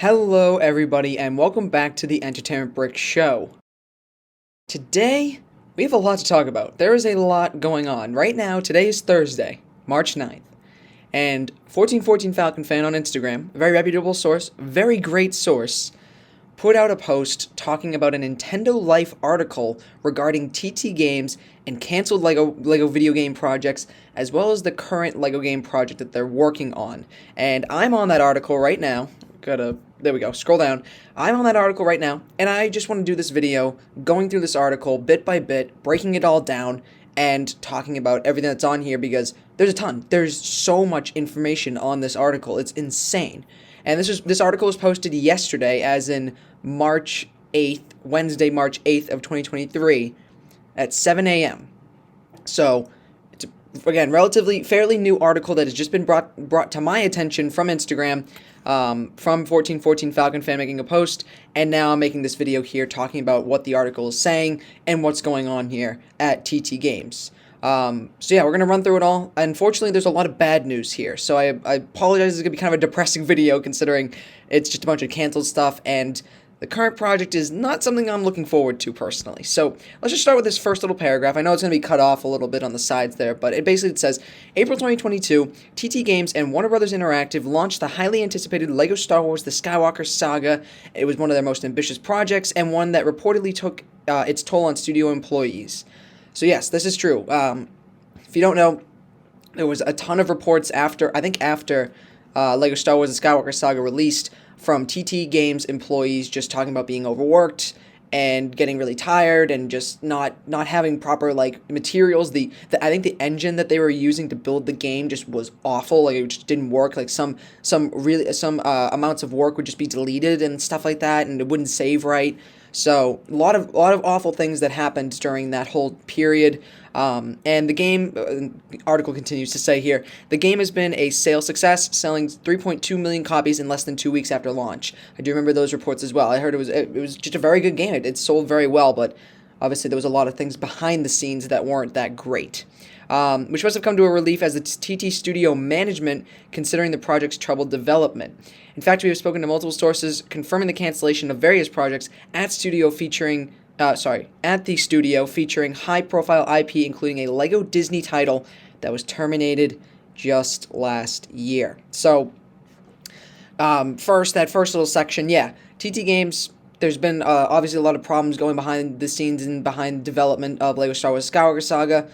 Hello, everybody, and welcome back to the Entertainment Brick Show. Today, we have a lot to talk about. There is a lot going on. Right now, today is Thursday, March 9th, and 1414 Falcon Fan on Instagram, a very reputable source, very great source, put out a post talking about a Nintendo Life article regarding TT Games and canceled Lego video game projects, as well as the current Lego game project that they're working on. And I'm on that article right now. There we go, scroll down. I'm on that article right now, and I just want to do this video, going through this article bit by bit, breaking it all down, and talking about everything that's on here, because there's a ton. There's so much information on this article. It's insane. And this article was posted yesterday, as in March 8th, Wednesday, March 8th of 2023, at 7 a.m. So, it's, again, fairly new article that has just been brought to my attention from Instagram, from 1414 Falcon Fan making a post, and now I'm making this video here talking about what the article is saying and what's going on here at TT Games. So yeah, we're going to run through it all. Unfortunately, there's a lot of bad news here, so I apologize. It's going to be kind of a depressing video considering it's just a bunch of canceled stuff, and the current project is not something I'm looking forward to personally. So let's just start with this first little paragraph. I know it's going to be cut off a little bit on the sides there, but it basically says, April 2022, TT Games and Warner Bros. Interactive launched the highly anticipated LEGO Star Wars The Skywalker Saga. It was one of their most ambitious projects, and one that reportedly took its toll on studio employees. So yes, this is true. If you don't know, there was a ton of reports after LEGO Star Wars The Skywalker Saga released, from TT Games employees just talking about being overworked and getting really tired and just not having proper materials. I think the engine that they were using to build the game just was awful. Like, it just didn't work. Like some amounts of work would just be deleted and stuff like that, and it wouldn't save right. So a lot of awful things that happened during that whole period. And the game, article continues to say here, the game has been a sales success, selling 3.2 million copies in less than 2 weeks after launch. I do remember those reports as well. I heard it was just a very good game. It sold very well, but obviously there was a lot of things behind the scenes that weren't that great. Which must have come to a relief as the TT Studio management considering the project's troubled development. In fact, we have spoken to multiple sources confirming the cancellation of various projects at the studio featuring high-profile IP, including a LEGO Disney title that was terminated just last year. So, that first little section, yeah, TT Games. There's been obviously a lot of problems going behind the scenes and behind development of LEGO Star Wars Skywalker Saga.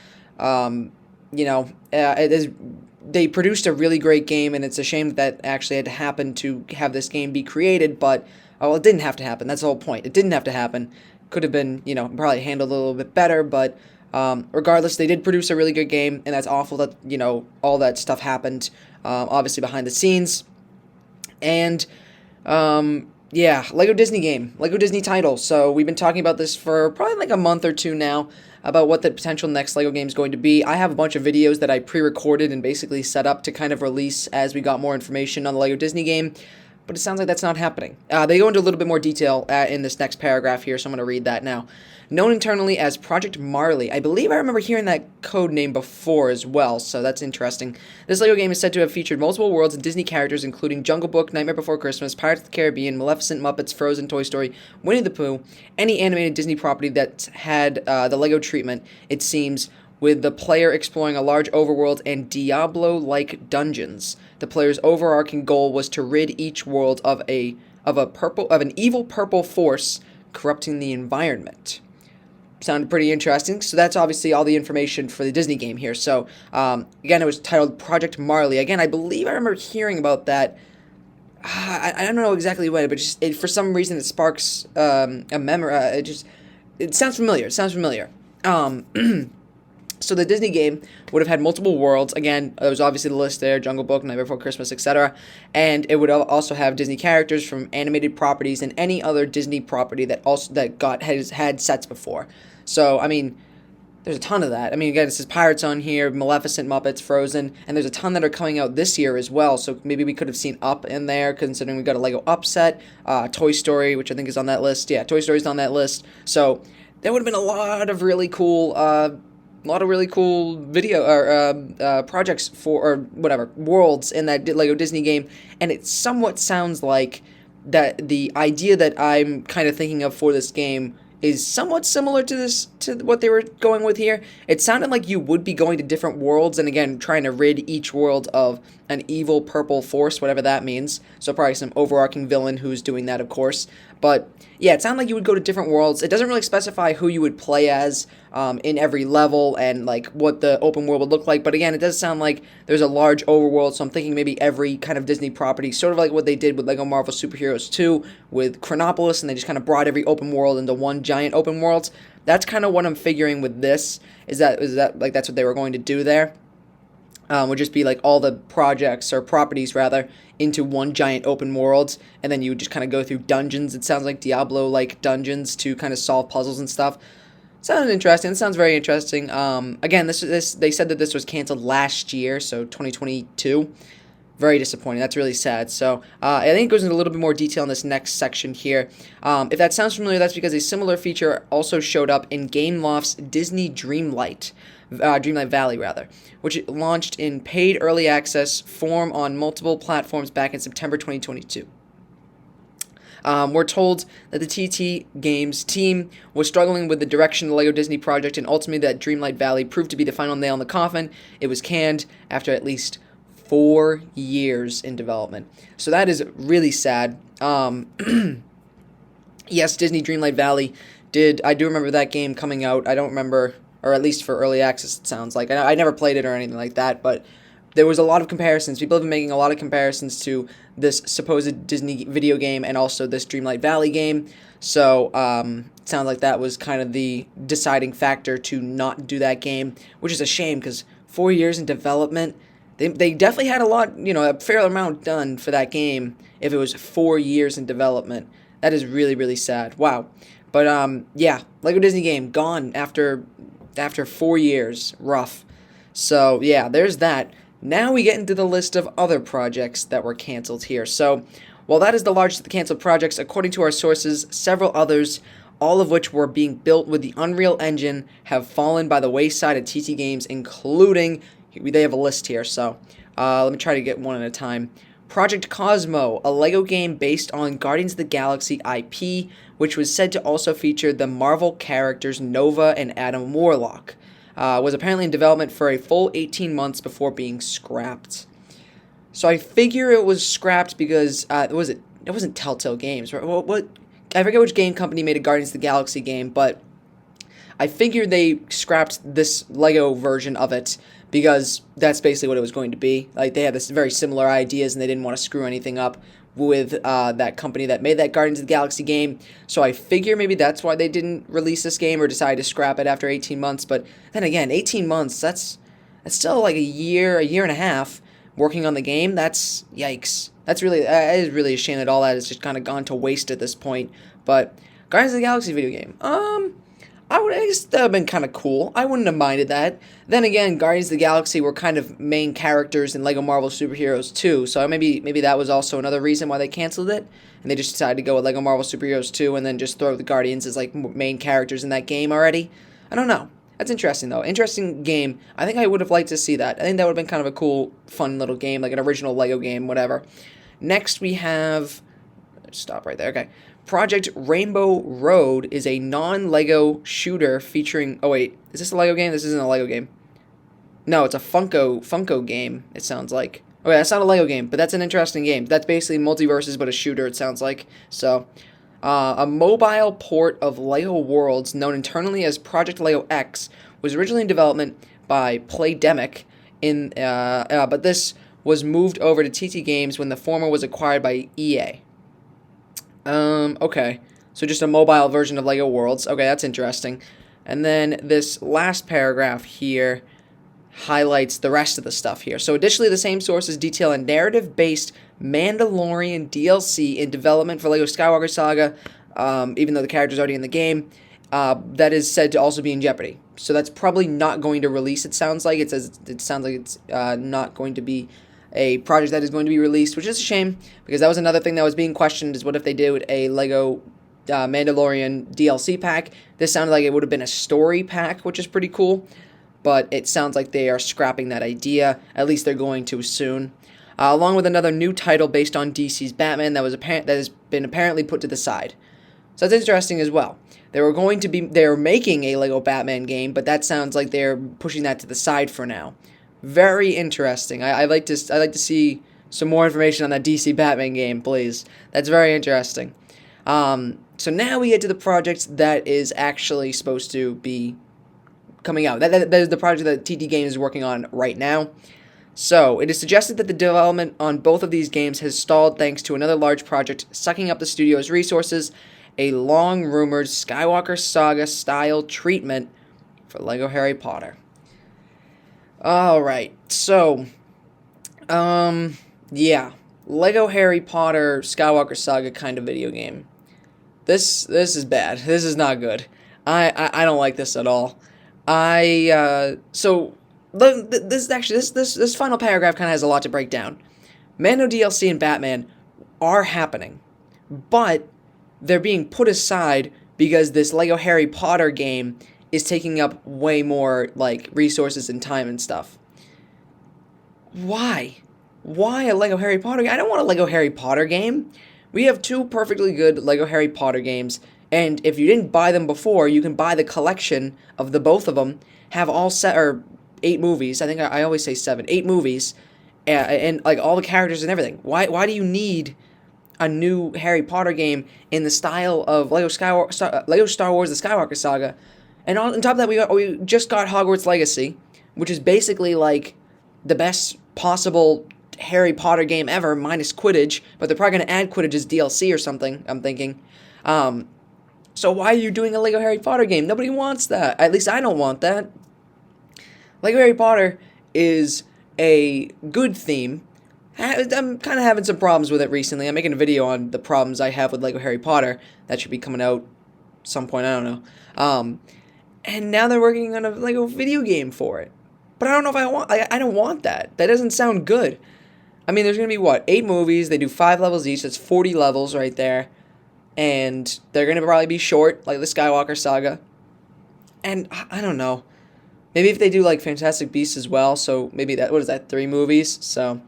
They produced a really great game, and it's a shame that actually had to happen to have this game be created, but, it didn't have to happen. That's the whole point. It didn't have to happen. Could have been, probably handled a little bit better, but regardless, they did produce a really good game, and that's awful that, all that stuff happened, obviously behind the scenes. And, yeah, LEGO Disney game, LEGO Disney title. So we've been talking about this for probably like a month or two now, about what the potential next LEGO game is going to be. I have a bunch of videos that I pre-recorded and basically set up to kind of release as we got more information on the LEGO Disney game, but it sounds like that's not happening. They go into a little bit more detail in this next paragraph here, so I'm going to read that now. Known internally as Project Marley. I believe I remember hearing that code name before as well, so that's interesting. This LEGO game is said to have featured multiple worlds and Disney characters, including Jungle Book, Nightmare Before Christmas, Pirates of the Caribbean, Maleficent, Muppets, Frozen, Toy Story, Winnie the Pooh, any animated Disney property that had the LEGO treatment, it seems, with the player exploring a large overworld and Diablo-like dungeons. The player's overarching goal was to rid each world of an evil purple force corrupting the environment. Sounded pretty interesting. So that's obviously all the information for the Disney game here. So again, it was titled Project Marley. Again, I believe I remember hearing about that. I don't know exactly when, but for some reason it sparks a memory. It sounds familiar. It sounds familiar. So the Disney game would have had multiple worlds. Again, there was obviously the list there: Jungle Book, Nightmare Before Christmas, etc. And it would also have Disney characters from animated properties and any other Disney property that has had sets before. So, I mean, there's a ton of that. I mean, again, it says Pirates on here, Maleficent, Muppets, Frozen, and there's a ton that are coming out this year as well. So maybe we could have seen Up in there, considering we got a Lego Up set, Toy Story, which I think is on that list. Yeah, Toy Story's on that list. So there would have been a lot of really cool video or projects or whatever worlds in that Lego Disney game, and it somewhat sounds like that the idea that I'm kind of thinking of for this game is somewhat similar to what they were going with here. It sounded like you would be going to different worlds and again trying to rid each world of an evil purple force, whatever that means. So probably some overarching villain who's doing that, of course. But yeah, it sounded like you would go to different worlds. It doesn't really specify who you would play as in every level and like what the open world would look like. But again, it does sound like there's a large overworld. So I'm thinking maybe every kind of Disney property, sort of like what they did with Lego Marvel Superheroes 2 with Chronopolis, and they just kind of brought every open world into one giant open world. That's kind of what I'm figuring with this. Is that like that's what they were going to do there? Would just be like all the projects or properties rather into one giant open world, and then you would just kind of go through dungeons. It sounds like Diablo-like dungeons to kind of solve puzzles and stuff. Sounds interesting. It sounds very interesting. Again, this they said that this was canceled last year, so 2022. Very disappointing. That's really sad. So I think it goes into a little bit more detail in this next section here. If that sounds familiar, that's because a similar feature also showed up in Gameloft's Disney Dreamlight Valley, rather, which launched in paid early access form on multiple platforms back in September 2022. We're told that the TT Games team was struggling with the direction of the LEGO Disney project, and ultimately that Dreamlight Valley proved to be the final nail in the coffin. It was canned after at least 4 years in development. So that is really sad. Yes, Disney Dreamlight Valley I do remember that game coming out. I don't remember, or at least for early access it sounds like. I never played it or anything like that, but there was a lot of comparisons. People have been making a lot of comparisons to this supposed Disney video game and also this Dreamlight Valley game. So it sounds like that was kind of the deciding factor to not do that game, which is a shame because 4 years in development, they definitely had a fair amount done for that game if it was 4 years in development. That is really, really sad. Wow. But yeah, LEGO Disney game gone after 4 years. Rough. So yeah, there's that. Now we get into the list of other projects that were canceled here. So while that is the largest of the canceled projects, according to our sources, several others, all of which were being built with the Unreal Engine, have fallen by the wayside at TT Games, including, they have a list here, so let me try to get one at a time. Project Cosmo, a LEGO game based on Guardians of the Galaxy IP, which was said to also feature the Marvel characters Nova and Adam Warlock, was apparently in development for a full 18 months before being scrapped. So I figure it was scrapped because, it wasn't Telltale Games, right? What? I forget which game company made a Guardians of the Galaxy game, but I figured they scrapped this LEGO version of it because that's basically what it was going to be. Like, they had this very similar ideas, and they didn't want to screw anything up with that company that made that Guardians of the Galaxy game. So I figure maybe that's why they didn't release this game or decided to scrap it after 18 months. But then again, 18 months, that's still like a year and a half working on the game. That's, yikes. It is really a shame that all that has just kind of gone to waste at this point. But Guardians of the Galaxy video game, I guess that would have been kind of cool. I wouldn't have minded that. Then again, Guardians of the Galaxy were kind of main characters in LEGO Marvel Superheroes 2, so maybe that was also another reason why they canceled it, and they just decided to go with LEGO Marvel Superheroes 2 and then just throw the Guardians as like main characters in that game already. I don't know. That's interesting, though. Interesting game. I think I would have liked to see that. I think that would have been kind of a cool, fun little game, like an original LEGO game, whatever. Next, we have... Stop right there. Okay. Project Rainbow Road is a non-LEGO shooter featuring... Oh, wait. Is this a LEGO game? This isn't a LEGO game. No, it's a Funko game, it sounds like. Okay, that's not a LEGO game, but that's an interesting game. That's basically Multiverses, but a shooter, it sounds like. So, a mobile port of LEGO Worlds, known internally as Project LEGO X, was originally in development by Playdemic, but this was moved over to TT Games when the former was acquired by EA. Okay. So just a mobile version of LEGO Worlds. Okay, that's interesting. And then this last paragraph here highlights the rest of the stuff here. So additionally, the same sources detail a narrative-based Mandalorian DLC in development for LEGO Skywalker Saga, even though the character's already in the game, that is said to also be in jeopardy. So that's probably not going to release, it sounds like. It sounds like it's not going to be a project that is going to be released, which is a shame, because that was another thing that was being questioned, is what if they did a LEGO Mandalorian DLC pack. This sounded like it would have been a story pack, which is pretty cool, but it sounds like they are scrapping that idea. At least they're going to soon. along with another new title based on DC's Batman that has been apparently put to the side. So that's interesting as well. They're making a Lego Batman game, but that sounds like they're pushing that to the side for now. Very interesting. I'd like to see some more information on that DC Batman game, please. That's very interesting. So now we get to the project that is actually supposed to be coming out. That is the project that TT Games is working on right now. So, it is suggested that the development on both of these games has stalled thanks to another large project sucking up the studio's resources, a long-rumored Skywalker Saga style treatment for LEGO Harry Potter. Alright, so, yeah, LEGO Harry Potter Skywalker Saga kind of video game. This is bad. This is not good. I don't like this at all. This final paragraph kind of has a lot to break down. Mando DLC and Batman are happening, but they're being put aside because this Lego Harry Potter game is taking up way more like resources and time and stuff. Why? Why a Lego Harry Potter game? I don't want a Lego Harry Potter game. We have two perfectly good Lego Harry Potter games, and if you didn't buy them before, you can buy the collection of the both of them. Have all 8 movies. I think I always say 7, 8 movies, and like all the characters and everything. Why do you need a new Harry Potter game in the style of Lego Star Wars: The Skywalker Saga? And on top of that, we just got Hogwarts Legacy, which is basically like the best possible Harry Potter game ever, minus Quidditch, but they're probably going to add Quidditch as DLC or something, I'm thinking. So why are you doing a Lego Harry Potter game? Nobody wants that. At least I don't want that. Lego Harry Potter is a good theme. I'm kind of having some problems with it recently. I'm making a video on the problems I have with Lego Harry Potter. That should be coming out some point, I don't know. And now they're working on a Lego video game for it. But I don't know if I don't want that. That doesn't sound good. I mean, there's going to be, 8 movies. They do 5 levels each. That's 40 levels right there. And they're going to probably be short, like the Skywalker Saga. And I don't know. Maybe if they do, like, Fantastic Beasts as well. So maybe 3 movies? So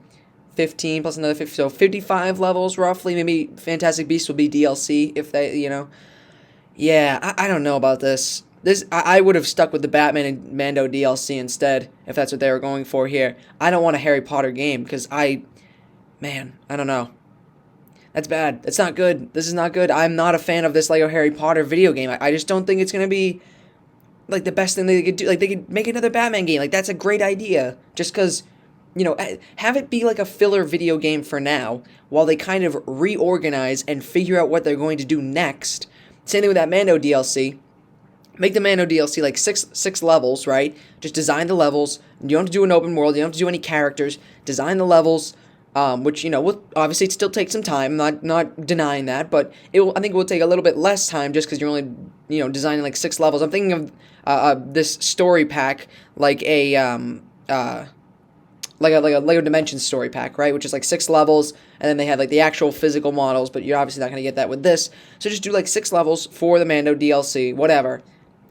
15 plus another 50. So 55 levels, roughly. Maybe Fantastic Beasts will be DLC if they, Yeah, I don't know about this. I would have stuck with the Batman and Mando DLC instead, if that's what they were going for here. I don't want a Harry Potter game, because I don't know. That's bad. That's not good. This is not good. I'm not a fan of this Lego Harry Potter video game. I just don't think it's going to be, like, the best thing they could do. Like, they could make another Batman game. Like, that's a great idea. Just because, have it be, like, a filler video game for now, while they kind of reorganize and figure out what they're going to do next. Same thing with that Mando DLC. Make the Mando DLC like six levels, right? Just design the levels. You don't have to do an open world. You don't have to do any characters. Design the levels, which, will obviously still take some time. Not denying that, but I think it will take a little bit less time just because you're only, designing like 6 levels. I'm thinking of this story pack like a Lego Dimensions story pack, right? Which is like 6 levels, and then they have like the actual physical models, but you're obviously not going to get that with this. So just do like 6 levels for the Mando DLC, whatever.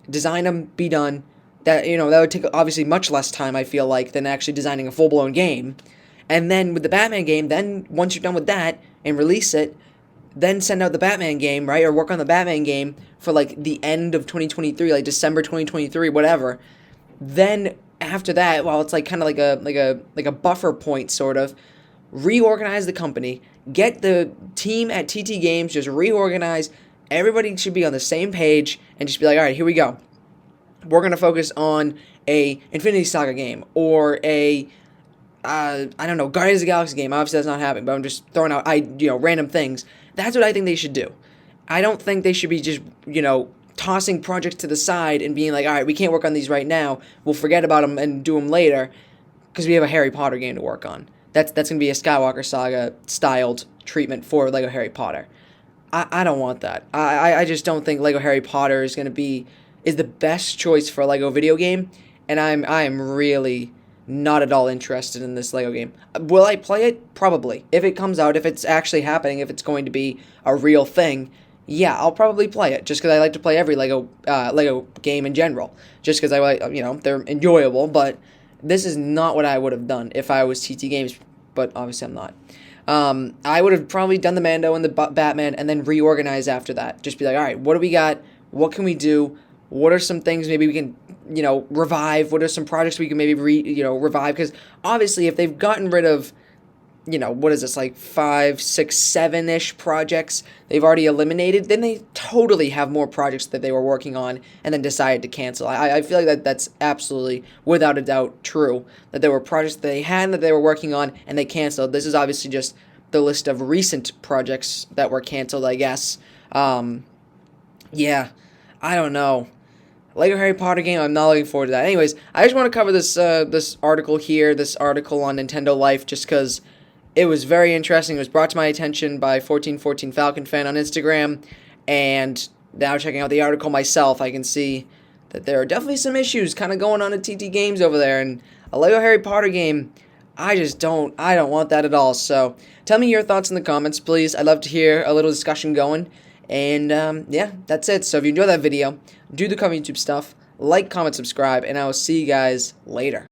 Design them, be done. That would take obviously much less time, I feel like, than actually designing a full-blown game. And then with the Batman game, then once you're done with that and release it, then send out the Batman game, right? Or work on the Batman game for like the end of 2023, like December 2023, whatever. Then after that, well, it's like kind of like a buffer point sort of. Reorganize the company, get the team at TT Games, just reorganize. Everybody should be on the same page and just be like, all right, here we go. We're going to focus on a Infinity Saga game or a, I don't know, Guardians of the Galaxy game. Obviously, that's not happening, but I'm just throwing out, random things. That's what I think they should do. I don't think they should be just, tossing projects to the side and being like, all right, we can't work on these right now. We'll forget about them and do them later because we have a Harry Potter game to work on. That's going to be a Skywalker Saga styled treatment for Lego Harry Potter. I don't want that. I just don't think Lego Harry Potter is the best choice for a Lego video game, and I am really not at all interested in this Lego game. Will I play it? Probably. If it comes out, if it's actually happening, if it's going to be a real thing, yeah, I'll probably play it, just because I like to play every Lego game in general, just because I like, they're enjoyable, but this is not what I would have done if I was TT Games. but obviously I'm not. I would have probably done the Mando and the Batman and then reorganize after that. Just be like, all right, what do we got? What can we do? What are some things maybe we can, revive? What are some projects we can maybe revive? Because obviously, if they've gotten rid of, what is this, like 5, 6, 7-ish projects they've already eliminated, then they totally have more projects that they were working on and then decided to cancel. I feel like that's absolutely, without a doubt, true. That there were projects that they had that they were working on and they canceled. This is obviously just the list of recent projects that were canceled, I guess. Yeah, I don't know. Lego Harry Potter game, I'm not looking forward to that. Anyways, I just want to cover this article here, this article on Nintendo Life, just because it was very interesting. It was brought to my attention by 1414 Falcon Fan on Instagram, and now checking out the article myself, I can see that there are definitely some issues kind of going on at TT Games over there, and a Lego Harry Potter game, I don't want that at all. So tell me your thoughts in the comments, please. I'd love to hear a little discussion going. And yeah, that's it. So if you enjoyed that video, do the cover YouTube stuff, like, comment, subscribe, and I will see you guys later.